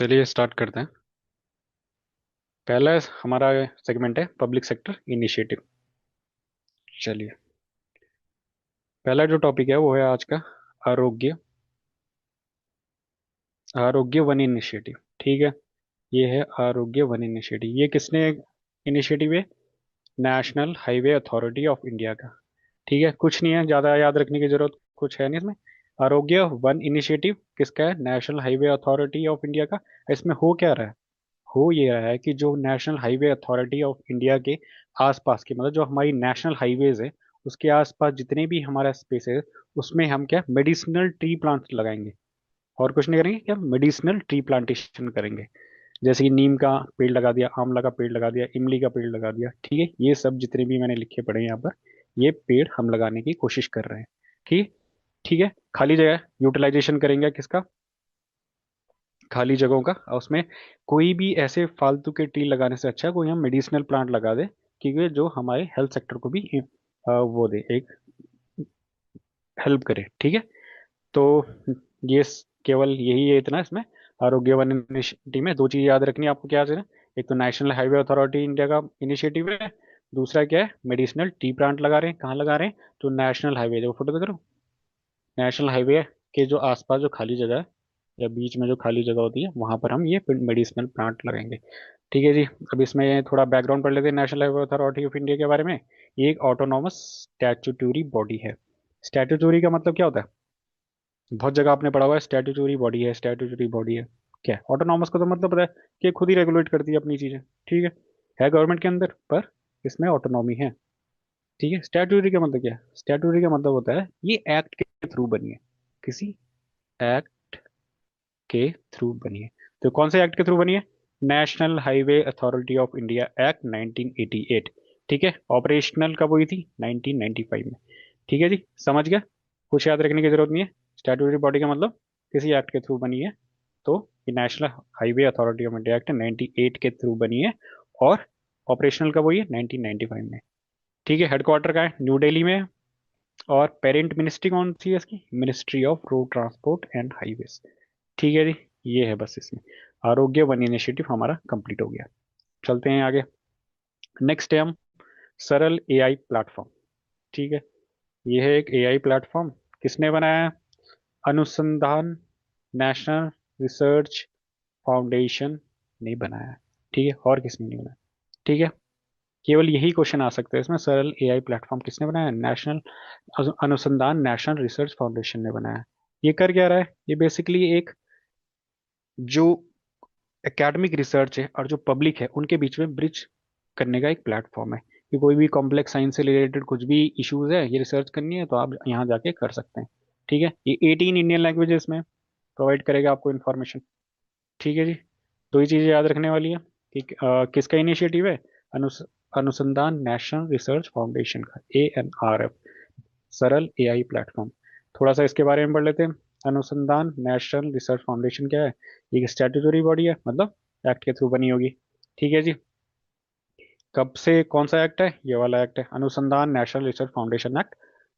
चलिए स्टार्ट करते हैं। पहला हमारा सेगमेंट है पब्लिक सेक्टर इनिशिएटिव। चलिए, पहला जो टॉपिक है वो है आज का आरोग्य आरोग्य वन इनिशिएटिव। ठीक है, ये है आरोग्य वन इनिशिएटिव। ये किसने इनिशिएटिव है? National highway authority of India का। ठीक है, कुछ नहीं है ज़्यादा याद रखने की जरूरत, कुछ है नहीं इसमें। आरोग्य वन इनिशिएटिव किसका है? National highway authority of India का। इसमें हो क्या रहा है? हो ये रहा है कि जो national highway authority of India के आसपास की, मतलब जो हमारी नेशनल हाईवेज है उसके आसपास जितने भी हमारा स्पेस है उसमें हम क्या मेडिसिनल ट्री प्लांट लगाएंगे। और कुछ नहीं करेंगे, क्या मेडिसिनल ट्री प्लांटेशन करेंगे। जैसे कि नीम का पेड़ लगा दिया, आंवला का पेड़ लगा दिया, इमली का पेड़ लगा दिया। ठीक है, ये सब जितने भी मैंने लिखे पड़े हैं यहाँ पर, ये पेड़ हम लगाने की कोशिश कर रहे हैं। ठीक ठीक है, खाली जगह यूटिलाइजेशन करेंगे किसका? खाली जगहों का। और उसमें कोई भी ऐसे फालतू के ट्री लगाने से अच्छा है कोई हम मेडिसिनल प्लांट लगा दे, क्योंकि जो हमारे हेल्थ सेक्टर को भी वो दे, एक हेल्प करे। ठीक है, तो ये केवल यही है इतना इसमें। आरोग्य वन इनिशिएटिव में दो चीज याद रखनी है आपको, क्या है? एक तो नेशनल हाईवे अथॉरिटी इंडिया का इनिशिएटिव है, दूसरा क्या है? मेडिसिनल टी प्लांट लगा रहे हैं। कहाँ लगा रहे हैं? तो नेशनल हाईवे, देखो फोटो देख रहे हो, नेशनल हाईवे के जो आसपास जो खाली जगह है या बीच में जो खाली जगह होती है वहां पर हम ये मेडिसिनल प्लांट लगाएंगे। ठीक है जी। अब इसमें थोड़ा बैकग्राउंड पढ़ लेते हैं national highway authority of India के बारे में। ये एक ऑटोनॉमस स्टैट्यूटरी बॉडी है। स्टैट्यूटरी का मतलब क्या होता है? बहुत जगह आपने पढ़ा हुआ है, स्टैट्यूटरी बॉडी है, स्टैट्यूटरी बॉडी है। क्या है ऑटोनॉमस का? तो मतलब पता है कि खुद ही रेगुलेट करती है अपनी चीजें। ठीक है गवर्नमेंट के अंदर, पर इसमें ऑटोनॉमी है। ठीक है, स्टैट्यूटरी का मतलब क्या है? स्टैट्यूटरी का मतलब होता है ये एक्ट के थ्रू बनी है, किसी एक्ट के थ्रू बनी है। तो कौन से एक्ट के थ्रू बनी है? National highway authority of India act 1988। ठीक है, ऑपरेशनल कब हुई थी? 1995 में। ठीक है जी, समझ गया? कुछ याद रखने की जरूरत नहीं है। स्टैट्यूटरी बॉडी का मतलब किसी एक्ट के थ्रू बनी है। तो ये national highway authority of India act 98 के थ्रू बनी है। और ऑपरेशनल कब हुई है? 1995 में। ठीक है, हेडक्वार्टर का है न्यू दिल्ली में। और पेरेंट मिनिस्ट्री कौन सी है इसकी? Ministry of road transport and highways. ठीक है जी, ये है बस इसमें। आरोग्य वन इनिशिएटिव हमारा कंप्लीट हो गया। चलते हैं आगे। नेक्स्ट है हम सरल एआई प्लेटफॉर्म। ठीक है, ये है एक एआई प्लेटफॉर्म। किसने बनाया है? अनुसंधान नेशनल रिसर्च फाउंडेशन ने बनाया है। ठीक है, और किसने नहीं बनाया? ठीक है, केवल यही क्वेश्चन आ सकता है इसमें, सरल एआई प्लेटफॉर्म किसने बनाया? नेशनल अनुसंधान नेशनल रिसर्च फाउंडेशन ने बनाया है। ये कर क्या रहा है? ये बेसिकली एक जो एकेडमिक रिसर्च है और जो पब्लिक है उनके बीच में ब्रिज करने का एक प्लेटफॉर्म है कि कोई भी कॉम्प्लेक्स साइंस से रिलेटेड कुछ भी इश्यूज है, ये रिसर्च करनी है तो आप यहाँ जाके कर सकते हैं। ठीक है, ये 18 इंडियन लैंग्वेजेस में प्रोवाइड करेगा आपको इन्फॉर्मेशन। ठीक है जी, दो ही चीज़ें याद रखने वाली है कि किसका इनिशिएटिव है? अनुस, अनुसंधान नेशनल रिसर्च फाउंडेशन का, ANRF, सरल एआई प्लेटफॉर्म। थोड़ा सा इसके बारे में पढ़ लेते हैं। अनुसंधान नेशनल रिसर्च फाउंडेशन क्या है? एक स्टैट्यूटरी बॉडी है, मतलब एक्ट के थ्रू बनी होगी। ठीक है जी। कब से कौन सा एक्ट है? ये वाला एक्ट है, अनुसंधान नेशनल रिसर्च फाउंडेशन एक्ट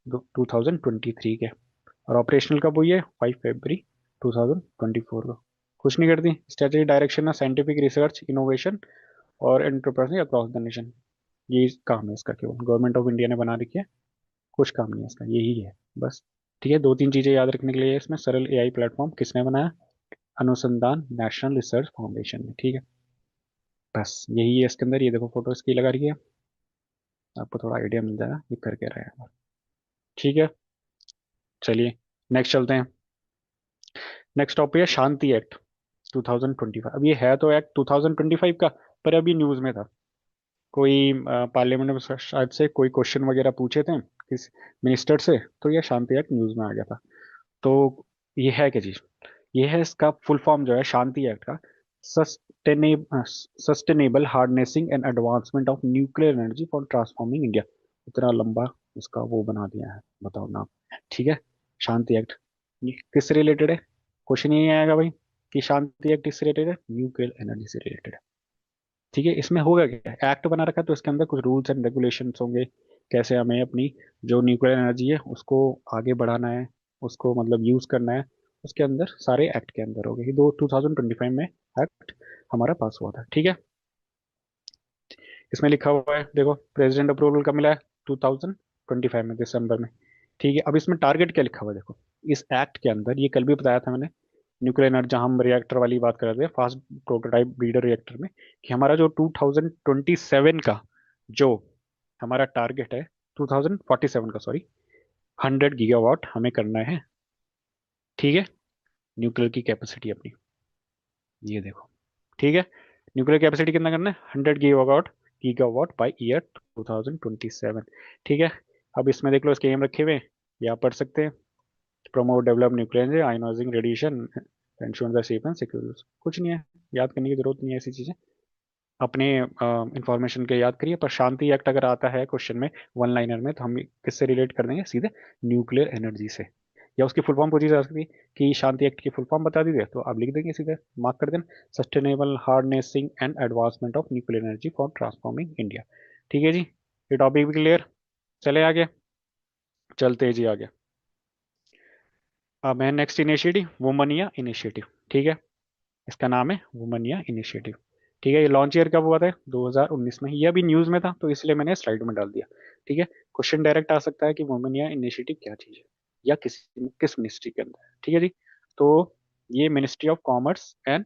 2023 के। और ऑपरेशनल कब हुई है? 5 फरवरी 2024 को। कुछ नहीं करती, स्ट्रेटेजी डायरेक्शन है साइंटिफिक रिसर्च इनोवेशन और एंटरप्राइज अक्रॉस द नेशन। यही काम है इसका, केवल गवर्नमेंट ऑफ इंडिया ने बना रखी है, कुछ काम नहीं है इसका, यही है बस। ठीक है, दो तीन चीजें याद रखने के लिए इसमें, सरल एआई प्लेटफॉर्म किसने बनाया? अनुसंधान नेशनल रिसर्च फाउंडेशन में। ठीक है, बस यही है इसके अंदर। ये देखो फोटो इसकी लगा रही है, आपको थोड़ा आइडिया मिल जाएगा ये कर क्या रहे हैं। ठीक है, चलिए नेक्स्ट चलते हैं। नेक्स्ट टॉपिक है शांति एक्ट 2025। अब ये है तो एक्ट 2025 का, पर अभी न्यूज में था। कोई पार्लियामेंट में शायद से कोई क्वेश्चन वगैरह पूछे थे किस मिनिस्टर से, तो ये शांति एक्ट न्यूज में आ गया था। तो ये है क्या चीज? ये है इसका फुल फॉर्म जो है शांति एक्ट का, sustainable harnessing and advancement of nuclear energy for transforming India. इतना लंबा उसका वो बना दिया है, बताओ नाम। ठीक है, शांति एक्ट ये किससे रिलेटेड है? क्वेश्चन यही आएगा भाई कि शांति एक्ट किससे रिलेटेड है? न्यूक्लियर एनर्जी से रिलेटेड है। ठीक है, इसमें होगा क्या? एक्ट बना रखा है तो इसके अंदर कुछ रूल्स एंड रेगुलेशंस होंगे, कैसे हमें अपनी जो न्यूक्लियर एनर्जी है उसको आगे बढ़ाना है, उसको मतलब यूज करना है। उसके अंदर सारे एक्ट के अंदर हो गए। ये दो 2025 में एक्ट हमारा पास हुआ था। ठीक है, इसमें लिखा हुआ है देखो, प्रेसिडेंट अप्रूवल कब मिला है? 2025 में, दिसंबर में। ठीक है, अब इसमें टारगेट क्या लिखा हुआ है देखो, इस एक्ट के अंदर, ये कल भी बताया था मैंने, न्यूक्लियर एनर्जी, जहां हम रिएक्टर वाली बात कर रहे थे, फास्ट प्रोटोटाइप ब्रीडर रिएक्टर में, कि हमारा जो 2027 का जो हमारा टारगेट है, 2047 का सॉरी, 100 गीगावाट हमें करना है। ठीक है, न्यूक्लियर की कैपेसिटी अपनी, ये देखो। ठीक है, न्यूक्लियर कैपेसिटी कितना करना है? 100 गीगावाट, गीगावाट बाई ईयर 2027। ठीक है, अब इसमें देख लो इसके एम रखे हुए हैं, ये आप पढ़ सकते हैं। Promote develop nuclear ionising radiation, ensure the safe and secure. कुछ नहीं है, याद करने की जरूरत नहीं है ऐसी चीजें, अपने इंफॉर्मेशन के याद करिए। पर शांति एक्ट अगर आता है क्वेश्चन में, वन लाइनर में, तो हम किससे रिलेट कर देंगे? सीधे न्यूक्लियर एनर्जी से। या उसकी फुल फॉर्म पूछी जा सकती है कि शांति एक्ट की फुल फॉर्म बता दीजिए, तो आप लिख देंगे सीधे, मार्क कर देना, sustainable harnessing and advancement of nuclear energy for transforming India. ठीक है जी, ये टॉपिक भी क्लियर। चले आगे, चलते हैं जी आगे। अब है नेक्स्ट इनिशिएटिव, वुमनिया इनिशिएटिव। ठीक है, इसका नाम है वुमनिया इनिशिएटिव। ठीक है, ये लॉन्च ईयर कब हुआ था? 2019 में। ये अभी न्यूज में था तो इसलिए मैंने स्लाइड में डाल दिया। ठीक है, क्वेश्चन डायरेक्ट आ सकता है कि वुमनिया इनिशिएटिव क्या चीज है, या किस मिनिस्ट्री के अंदर है। ठीक है जी, तो ये ministry of commerce and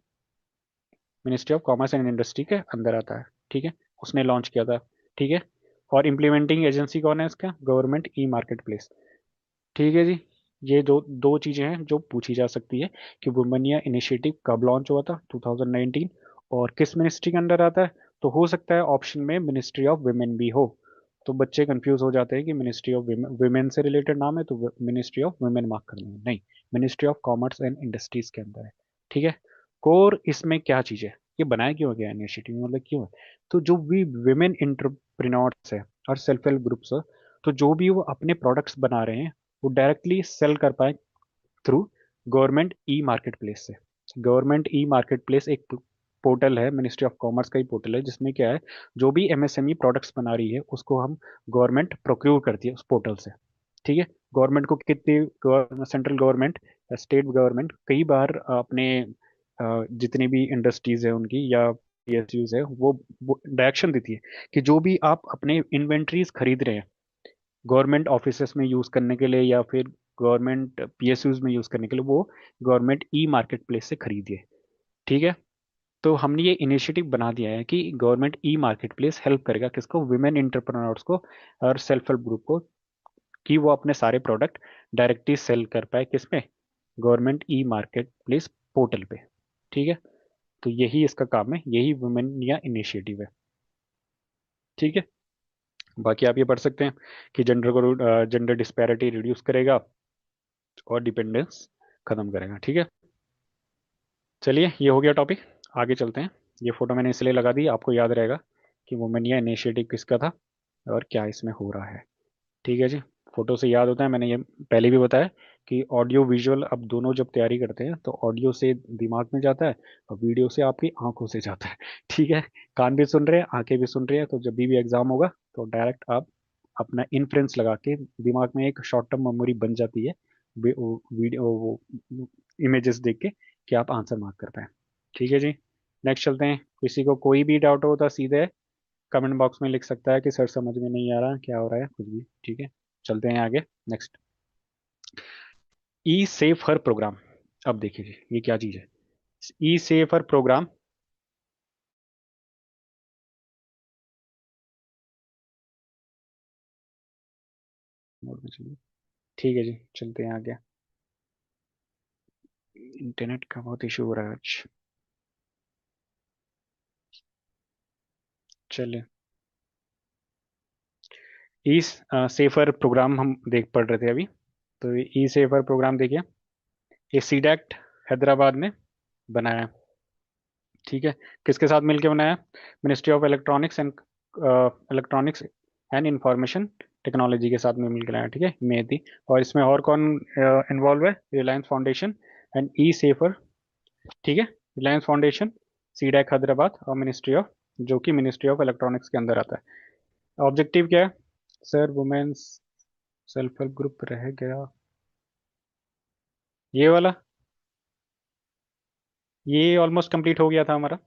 industry के अंदर आता है। ठीक है, उसने लॉन्च किया था। ठीक है, और इम्प्लीमेंटिंग एजेंसी कौन है इसका? Government e market place. ठीक है जी, ये दो दो चीजें हैं जो पूछी जा सकती है कि वुमेनिया इनिशिएटिव कब लॉन्च हुआ था, 2019, और किस मिनिस्ट्री के अंदर आता है। तो हो सकता है ऑप्शन में मिनिस्ट्री ऑफ वुमेन भी हो, तो बच्चे कंफ्यूज हो जाते हैं कि मिनिस्ट्री ऑफ वुमेन से रिलेटेड नाम है तो मिनिस्ट्री ऑफ वुमेन मार्क कर देंगे। नहीं, ministry of commerce and industries के अंदर है। ठीक है, कोर इसमें क्या चीज है, ये बनाया क्यों गया इनिशिएटिव, मतलब क्यों है? तो जो भी वुमेन इंटरप्रेन्योर्स है और सेल्फ हेल्प ग्रुप्स है, तो जो भी वो अपने प्रोडक्ट्स बना रहे हैं, वो डायरेक्टली सेल कर पाए through government e market place से। गवर्नमेंट ई मार्केट प्लेस एक पोर्टल है, मिनिस्ट्री ऑफ कॉमर्स का ही पोर्टल है, जिसमें क्या है, जो भी एमएसएमई प्रोडक्ट्स बना रही है उसको हम गवर्नमेंट प्रोक्योर करती है उस पोर्टल से। ठीक है, गवर्नमेंट को कितनी, सेंट्रल गवर्नमेंट या स्टेट गवर्नमेंट कई बार अपने जितनी भी इंडस्ट्रीज है उनकी या पीएसयूज है, वो डायरेक्शन देती है कि जो भी आप अपने इन्वेंट्रीज खरीद रहे हैं गवर्नमेंट ऑफिसेस में यूज करने के लिए या फिर गवर्नमेंट पीएसयूज में यूज करने के लिए, वो गवर्नमेंट ई मार्केट प्लेस से खरीदिए। ठीक है, तो हमने ये इनिशिएटिव बना दिया है कि government e market place help करेगा किसको? वुमेन इंटरप्रेन्योर्स को और सेल्फ हेल्प ग्रुप को, कि वो अपने सारे प्रोडक्ट डायरेक्टली सेल कर पाए किसमें? Government e market place portal पे। ठीक है, तो यही इसका काम है, यही वुमेन या इनिशिएटिव है। ठीक है, बाकी आप ये पढ़ सकते हैं कि जेंडर डिस्पैरिटी रिड्यूस करेगा और डिपेंडेंस खत्म करेगा। ठीक है, चलिए ये हो गया टॉपिक, आगे चलते हैं। ये फोटो मैंने इसलिए लगा दी, आपको याद रहेगा कि वुमेनिया इनिशिएटिव किसका था और क्या इसमें हो रहा है। ठीक है जी, फोटो से याद होता है, मैंने ये पहले भी बताया कि ऑडियो विजुअल अब दोनों जब तैयारी करते हैं तो ऑडियो से दिमाग में जाता है और वीडियो से आपकी आंखों से जाता है। ठीक है, कान भी सुन रहे हैं, आंखें भी सुन रही है, तो जब भी एग्जाम होगा तो डायरेक्ट आप अपना इन्फ्रेंस लगा के दिमाग में एक शॉर्ट टर्म मेमोरी बन जाती है, वीडियो वो इमेजेस देख के, कि आप आंसर मार्क कर पाए। ठीक है जी, नेक्स्ट चलते हैं। किसी को कोई भी डाउट हो तो सीधे कमेंट बॉक्स में लिख सकता है कि सर समझ में नहीं आ रहा, क्या हो रहा है, कुछ भी। ठीक है, चलते हैं आगे। नेक्स्ट, ई सेफ हर प्रोग्राम। अब देखिए जी, ये क्या चीज़ है? ई सेफ हर प्रोग्राम, मोड में चलिए। ठीक है जी, चलते हैं आगे। इंटरनेट का बहुत इशू हो रहा है आज। चलिए, ई सेफर प्रोग्राम हम देख पढ़ रहे थे अभी। तो ई सेफर प्रोग्राम देखिए, ये सीडैक्ट हैदराबाद ने बनाया है। ठीक है, किसके साथ मिलकर बनाया? Ministry of electronics and information technology के साथ में मिलकर बनाया। ठीक है, मेदी। और इसमें और कौन इन्वॉल्व है? Reliance foundation and E safer. ठीक है, रिलायंस फाउंडेशन, सीडैक हैदराबाद और मिनिस्ट्री ऑफ, जो कि मिनिस्ट्री ऑफ इलेक्ट्रॉनिक्स के अंदर आता है। ऑब्जेक्टिव क्या है? Sir women's self help group रह गया, ये वाला। ये ऑलमोस्ट कंप्लीट हो गया था हमारा।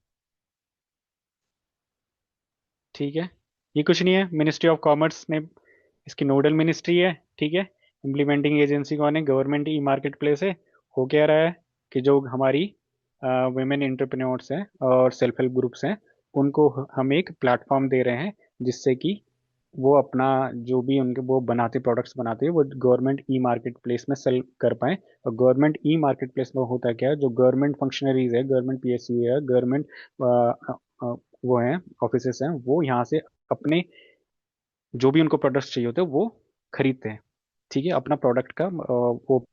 ठीक है, ये कुछ नहीं है, मिनिस्ट्री ऑफ कॉमर्स ने इसकी नोडल मिनिस्ट्री है। ठीक है, इम्प्लीमेंटिंग एजेंसी कौन है? गवर्नमेंट ई मार्केट प्लेस है। हो क्या रहा है कि जो हमारी वुमेन एंटरप्रेन्योर्स हैं और सेल्फ हेल्प ग्रुप्स हैं, उनको हम एक प्लेटफॉर्म दे रहे हैं, जिससे कि वो अपना जो भी उनके वो बनाते प्रोडक्ट्स बनाते हैं वो गवर्नमेंट ई मार्केट प्लेस में सेल कर पाए। और गवर्नमेंट ई मार्केट प्लेस में होता क्या है, जो गवर्नमेंट फंक्शनरीज है, गवर्नमेंट पीएसयू है, गवर्नमेंट वो हैं, ऑफिसेस हैं, वो यहाँ से अपने जो भी उनको प्रोडक्ट्स चाहिए होते हैं वो खरीदते हैं। ठीक है, अपना प्रोडक्ट का वो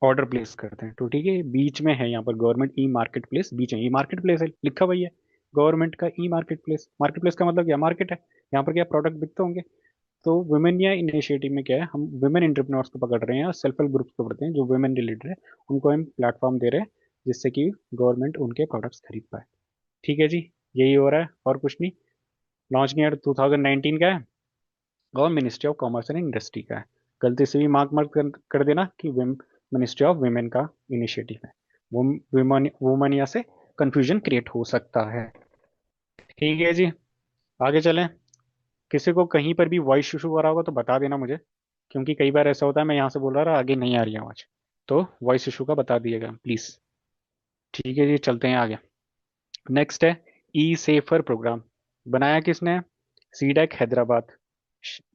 ऑर्डर प्लेस करते हैं। तो ठीक है, बीच में है यहाँ पर गवर्नमेंट ई मार्केट प्लेस, बीच में ई मार्केट प्लेस है लिखा हुआ ही है, गवर्नमेंट का ई मार्केट प्लेस। मार्केट प्लेस का मतलब क्या? मार्केट है, यहाँ पर क्या प्रोडक्ट बिकते होंगे। तो वुमेन या इनिशिएटिव में क्या है, हम वुमेन एंटरप्रेन्योर्स को पकड़ रहे हैं और सेल्फ हेल्प ग्रुप्स को पकड़ते हैं जो वुमेन रिलेटेड है, उनको हम प्लेटफॉर्म दे रहे हैं, जिससे कि गवर्नमेंट उनके प्रोडक्ट्स खरीद पाए। ठीक है जी, यही हो रहा है और कुछ नहीं। लॉन्च ईयर 2019 का है और ministry of commerce and industry का है। गलती से भी मार्क मार्क कर देना कि मिनिस्ट्री ऑफ वुमेन का इनिशिएटिव है। वो वुमन वुमन यहाँ से कंफ्यूजन क्रिएट हो सकता है। ठीक है जी, आगे चलें। किसी को कहीं पर भी वॉइस इशू हो रहा होगा तो बता देना मुझे, क्योंकि कई बार ऐसा होता है मैं यहाँ से बोल रहा आगे नहीं आ रही है आवाज। तो वॉइस इशू का बता दिएगा प्लीज। ठीक है जी, चलते हैं आगे। नेक्स्ट है ई सेफर प्रोग्राम। बनाया किसने है? सीडेक हैदराबाद।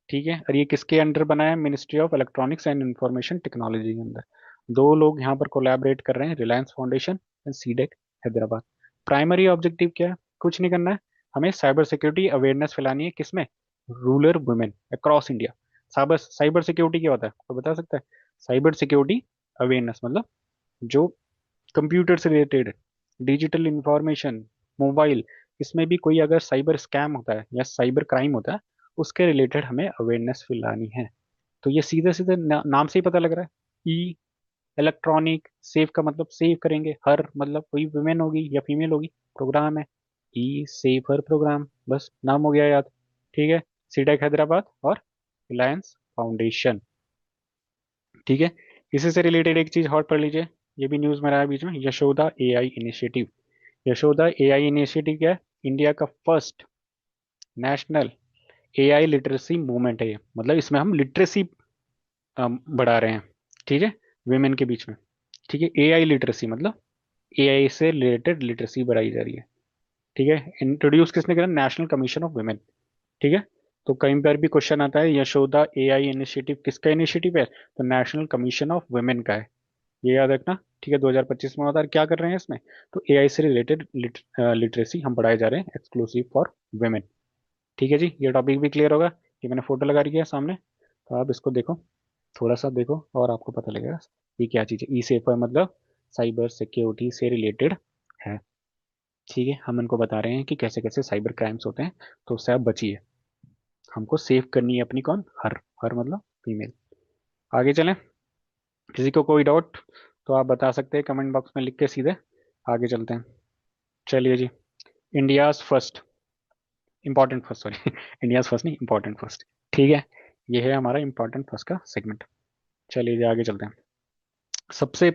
ठीक है, और ये किसके अंडर बना है? Ministry of electronics and information technology के अंदर। दो लोग यहाँ पर कोलैबोरेट कर रहे हैं, Reliance foundation and CDAC Hyderabad. Primary objective क्या है? कुछ नहीं करना है, हमें साइबर सिक्योरिटी अवेयरनेस फैलानी है। किसमें? Rural women across India. Cyber cyber security क्या होता है, तो बता सकता है? साइबर सिक्योरिटी अवेयरनेस मतलब जो कंप्यूटर से रिलेटेड, डिजिटल इंफॉर्मेशन, मोबाइल, इसमें भी कोई अगर साइबर स्कैम होता है या साइबर क्राइम होता है, उसके रिलेटेड हमें अवेयरनेस फैलानी है। तो ये सीधे सीधे नाम से ही पता लग रहा है। ई इलेक्ट्रॉनिक, सेव का मतलब सेव करेंगे, हर मतलब कोई वुमेन होगी या फीमेल होगी, प्रोग्राम है ई सेव हर प्रोग्राम, बस नाम हो गया याद। ठीक है, सीडेक हैदराबाद और रिलायंस फाउंडेशन। ठीक है, इसी से रिलेटेड एक चीज और पढ़ लीजिए, ये भी न्यूज में रहा है बीच में, Yashoda AI initiative. Yashoda AI initiative क्या है? इंडिया का first national AI literacy movement है ये। मतलब इसमें हम लिटरेसी बढ़ा रहे हैं। ठीक है, वेमेन के बीच में। ठीक है, एआई लिटरेसी मतलब एआई से रिलेटेड लिटरेसी बढ़ाई जा रही है। ठीक है, इंट्रोड्यूस किसने करा? National commission of women. ठीक है, तो कहीं पर भी क्वेश्चन आता है यशोदा एआई इनिशिएटिव किसका इनिशिएटिव है, तो नेशनल कमीशन ऑफ वुमेन का है, ये याद रखना। ठीक है, 2025 में होता है, क्या कर रहे हैं इसमें? तो एआई से रिलेटेड लिटरेसी हम बढ़ाए जा रहे हैं, एक्सक्लूसिव फॉर वुमेन। ठीक है जी, ये टॉपिक भी क्लियर होगा। ये मैंने फोटो लगा रखी है सामने, तो आप इसको देखो, थोड़ा सा देखो और आपको पता लगेगा ये क्या चीज़ है। ई सेफर मतलब साइबर सिक्योरिटी से रिलेटेड है। ठीक है, हम इनको बता रहे हैं कि कैसे कैसे साइबर क्राइम्स होते हैं, तो उससे आप बचिए। हमको सेव करनी है अपनी कौन? हर हर मतलब फीमेल। आगे चलें, किसी को कोई डाउट तो आप बता सकते हैं कमेंट बॉक्स में लिख के सीधे। आगे चलते हैं। चलिए जी, India's first, important first sorry India's first नहीं, इंपॉर्टेंट फर्स्ट। ठीक है, ये है हमारा इंपॉर्टेंट फर्स्ट का सेगमेंट। चलिए जी, आगे चलते हैं। सबसे